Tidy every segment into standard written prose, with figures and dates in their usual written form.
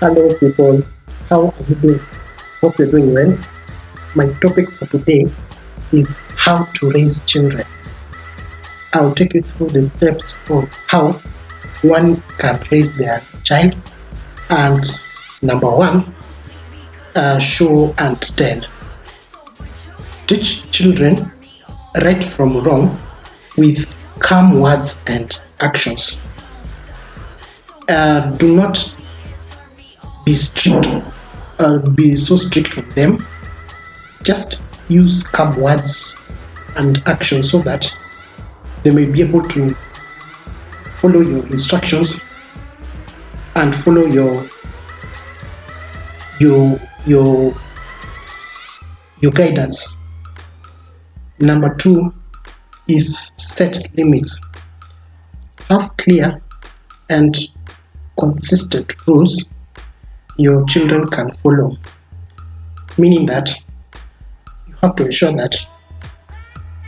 Hello people, how are you doing? Hope you're doing well. My topic for today is how to raise children. I'll take you through the steps of how one can raise their child. And number one, show and tell. Teach children right from wrong with calm words and actions. Do not be strict, be so strict with them. Just use calm words and actions so that they may be able to follow your instructions and follow your guidance. Number two is set limits. Have clear and consistent rules your children can follow, meaning that you have to ensure that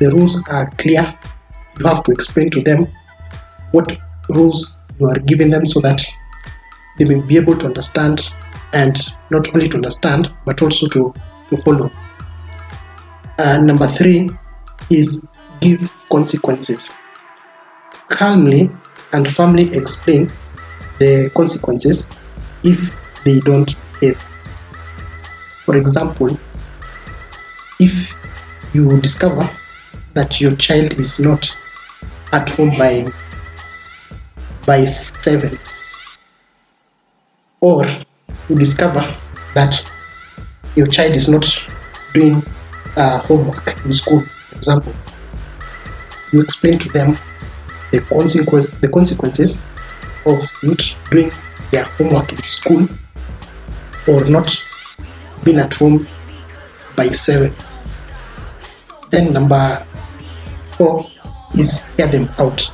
the rules are clear. You have to explain to them what rules you are giving them so that they may be able to understand, and not only to understand but also to follow. Number three is give consequences. Calmly and firmly explain the consequences if they don't behave. For example, if you discover that your child is not at home by 7, or you discover that your child is not doing homework in school, for example, you explain to them the consequences of not doing their homework in school or not being at home by 7. Then number 4 is hear them out.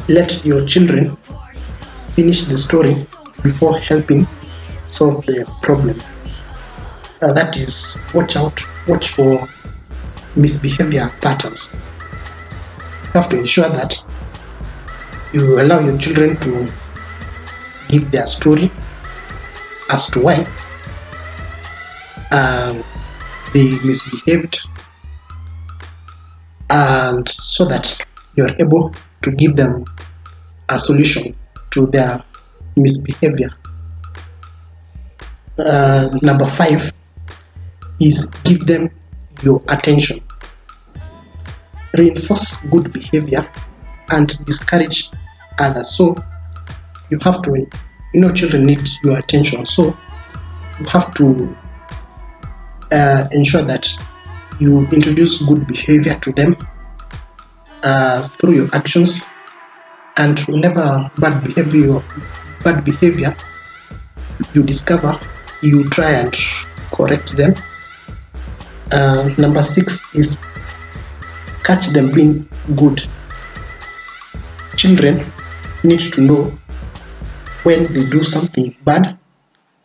Let your children finish the story before helping solve the problem. That is, watch for misbehavior patterns. You have to ensure that you allow your children to give their story as to why they misbehaved, and so that you're able to give them a solution to their misbehavior. Number 5 is give them your attention. Reinforce good behavior and discourage others. So you have to, children need your attention. So you have to ensure that you introduce good behavior to them through your actions, and whenever bad behavior you discover, you try and correct them. Number 6 is catch them being good. Children need to know when they do something bad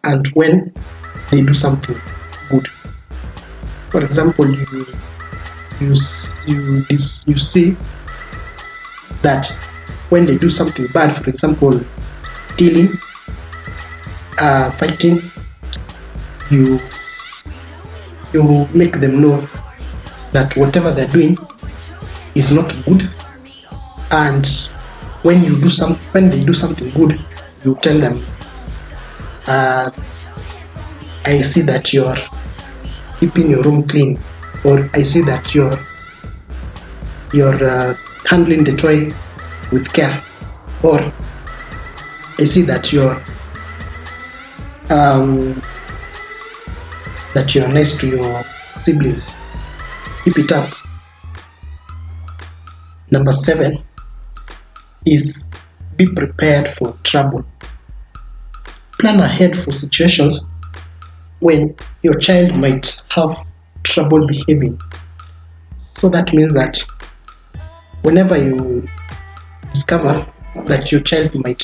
and when they do something good. For example, you see that when they do something bad, for example, stealing, fighting, you make them know that whatever they're doing is not good, and when they do something good, you tell them, I see that you're keeping your room clean, or I see that you're handling the toy with care, or I see that you're nice to your siblings. Keep it up. Number 7 is be prepared for trouble. Plan ahead for situations when your child might have trouble behaving. So that means that whenever you discover that your child might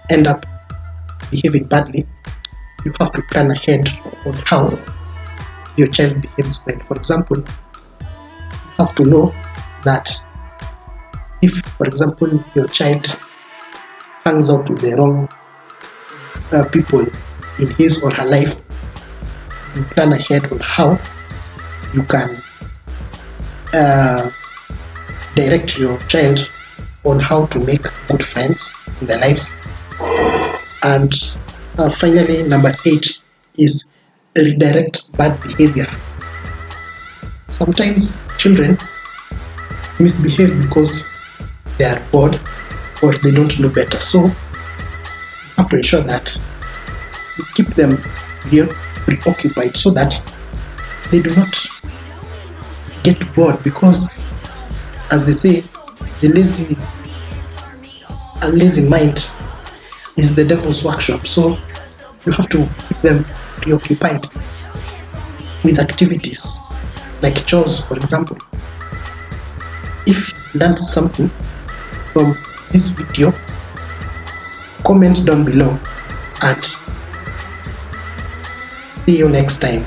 end up behaving badly, you have to plan ahead on how your child behaves well. For example, you have to know that if, for example, your child hangs out with the people in his or her life, you plan ahead on how you can direct your child on how to make good friends in their lives. And finally, number 8 is redirect bad behavior. Sometimes children misbehave because they are bored or they don't know better. So you have to ensure that you keep them preoccupied so that they do not get bored, because as they say, a lazy mind is the devil's workshop. So you have to keep them preoccupied with activities like chores, for example. If you learned something from this video, comment down below and see you next time.